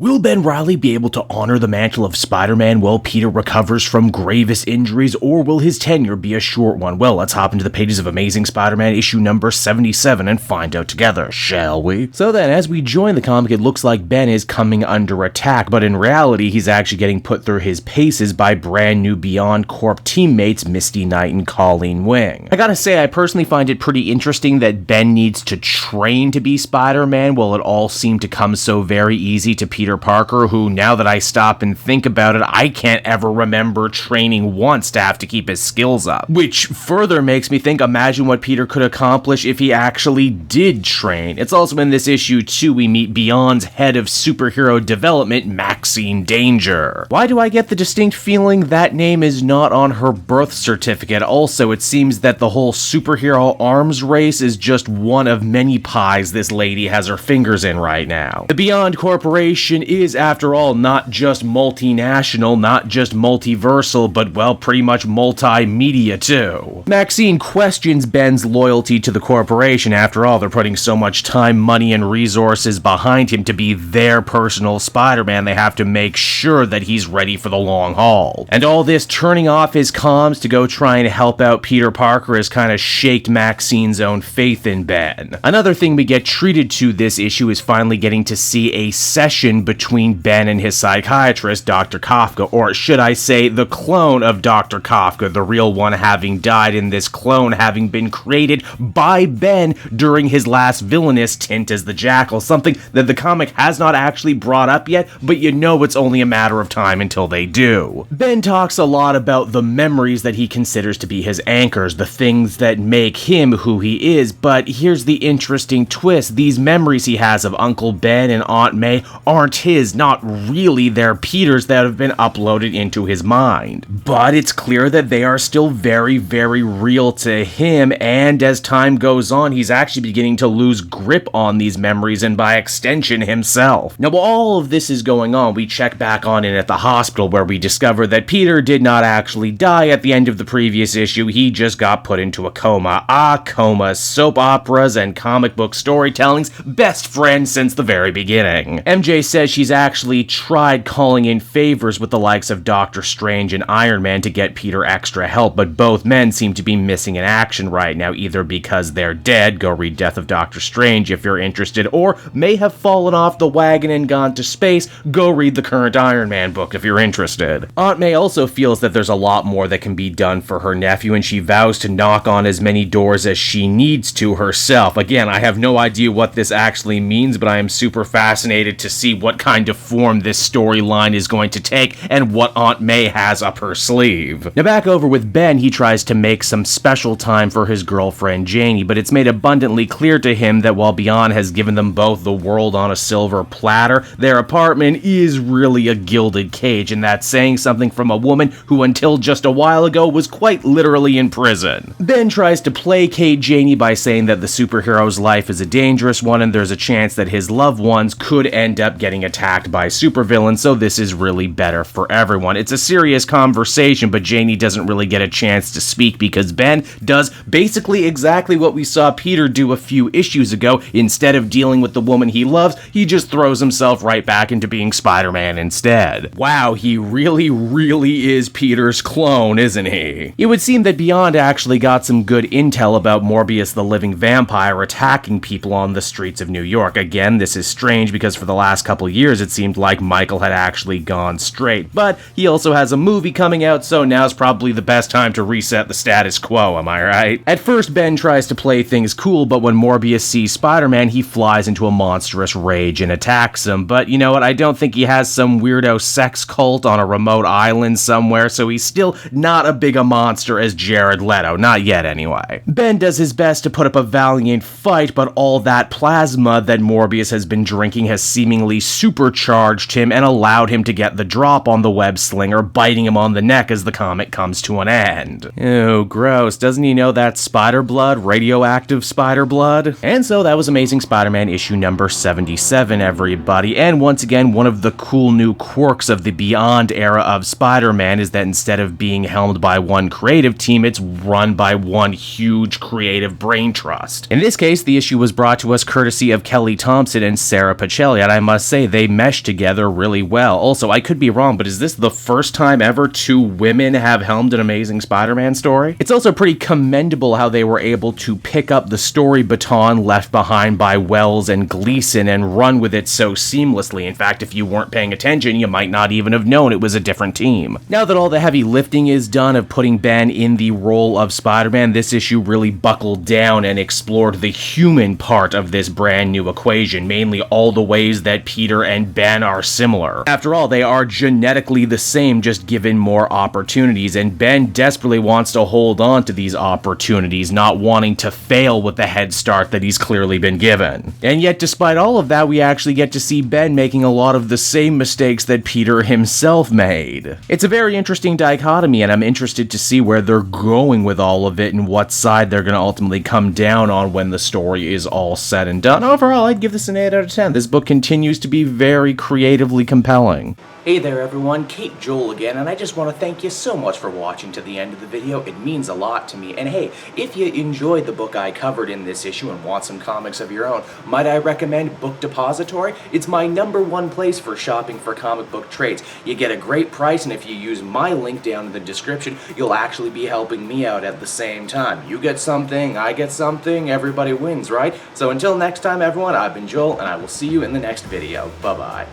Will Ben Reilly be able to honor the mantle of Spider-Man while Peter recovers from gravest injuries, or will his tenure be a short one? Well, let's hop into the pages of Amazing Spider-Man issue number 77 and find out together, shall we? So then, as we join the comic, it looks like Ben is coming under attack, but in reality, he's actually getting put through his paces by brand new Beyond Corp teammates Misty Knight and Colleen Wing. I gotta say, I personally find it pretty interesting that Ben needs to train to be Spider-Man, while it all seemed to come so very easy to Peter Parker, who, now that I stop and think about it, I can't ever remember training once to have to keep his skills up. Which further makes me think, imagine what Peter could accomplish if he actually did train. It's also in this issue, too, we meet Beyond's head of superhero development, Maxine Danger. Why do I get the distinct feeling that name is not on her birth certificate? Also, it seems that the whole superhero arms race is just one of many pies this lady has her fingers in right now. The Beyond Corporation is, after all, not just multinational, not just multiversal, but, well, pretty much multimedia too. Maxine questions Ben's loyalty to the corporation. After all, they're putting so much time, money, and resources behind him to be their personal Spider-Man, they have to make sure that he's ready for the long haul. And all this turning off his comms to go try and help out Peter Parker has kind of shaked Maxine's own faith in Ben. Another thing we get treated to this issue is finally getting to see a session between Ben and his psychiatrist, Dr. Kafka, or should I say, the clone of Dr. Kafka, the real one having died and this clone having been created by Ben during his last villainous stint as the Jackal, something that the comic has not actually brought up yet, but you know it's only a matter of time until they do. Ben talks a lot about the memories that he considers to be his anchors, the things that make him who he is, but here's the interesting twist. These memories he has of Uncle Ben and Aunt May aren't his, not really, they're Peter's that have been uploaded into his mind. But it's clear that they are still very, very real to him, and as time goes on, he's actually beginning to lose grip on these memories and by extension himself. Now, while all of this is going on, we check back on in at the hospital where we discover that Peter did not actually die at the end of the previous issue, he just got put into a coma. A coma, soap operas and comic book storytelling's best friend since the very beginning. MJ says she's actually tried calling in favors with the likes of Doctor Strange and Iron Man to get Peter extra help, but both men seem to be missing in action right now, either because they're dead, go read Death of Doctor Strange if you're interested, or may have fallen off the wagon and gone to space, go read the current Iron Man book if you're interested. Aunt May also feels that there's a lot more that can be done for her nephew, and she vows to knock on as many doors as she needs to herself. Again, I have no idea what this actually means, but I am super fascinated to see what kind of form this storyline is going to take and what Aunt May has up her sleeve. Now back over with Ben, he tries to make some special time for his girlfriend Janie, but it's made abundantly clear to him that while Beyond has given them both the world on a silver platter, their apartment is really a gilded cage, and that's saying something from a woman who until just a while ago was quite literally in prison. Ben tries to placate Janie by saying that the superhero's life is a dangerous one and there's a chance that his loved ones could end up getting attacked by supervillains, so this is really better for everyone. It's a serious conversation, but Janie doesn't really get a chance to speak because Ben does basically exactly what we saw Peter do a few issues ago. Instead of dealing with the woman he loves, he just throws himself right back into being Spider-Man instead. Wow, he really is Peter's clone, isn't he? It would seem that Beyond actually got some good intel about Morbius the living vampire attacking people on the streets of New York. Again, this is strange because for the last couple years it seemed like Michael had actually gone straight, but he also has a movie coming out, so now's probably the best time to reset the status quo, am I right? At first, Ben tries to play things cool, but when Morbius sees Spider-Man, he flies into a monstrous rage and attacks him. But you know what, I don't think he has some weirdo sex cult on a remote island somewhere, so he's still not as big a monster as Jared Leto, not yet anyway. Ben does his best to put up a valiant fight, but all that plasma that Morbius has been drinking has seemingly supercharged him and allowed him to get the drop on the web slinger, biting him on the neck as the comic comes to an end. Ew, gross. Doesn't he know that's spider blood? Radioactive spider blood? And so that was Amazing Spider-Man issue number 77, everybody. And once again, one of the cool new quirks of the Beyond era of Spider-Man is that instead of being helmed by one creative team, it's run by one huge creative brain trust. In this case, the issue was brought to us courtesy of Thompson and Sara Pichelli, and I must say they mesh together really well. Also, I could be wrong, but is this the first time ever 2 women have helmed an Amazing Spider-Man story? It's also pretty commendable how they were able to pick up the story baton left behind by Wells and Gleason and run with it so seamlessly. In fact, if you weren't paying attention, you might not even have known it was a different team. Now that all the heavy lifting is done of putting Ben in the role of Spider-Man, this issue really buckled down and explored the human part of this brand new equation, mainly all the ways that Peter and Ben are similar. After all, they are genetically the same, just given more opportunities, and Ben desperately wants to hold on to these opportunities, not wanting to fail with the head start that he's clearly been given. And yet, despite all of that, we actually get to see Ben making a lot of the same mistakes that Peter himself made. It's a very interesting dichotomy, and I'm interested to see where they're going with all of it and what side they're going to ultimately come down on when the story is all said and done. Overall, I'd give this an 8 out of 10. This book continues to be very creatively compelling. Hey there everyone, Kate Joel again, and I just want to thank you so much for watching to the end of the video. It means a lot to me. And hey, if you enjoyed the book I covered in this issue and want some comics of your own, might I recommend Book Depository? It's my #1 place for shopping for comic book trades. You get a great price, and if you use my link down in the description, you'll actually be helping me out at the same time. You get something, I get something, everybody wins, right? So until next time everyone, I've been Joel, and I will see you in the next video. Bye-bye.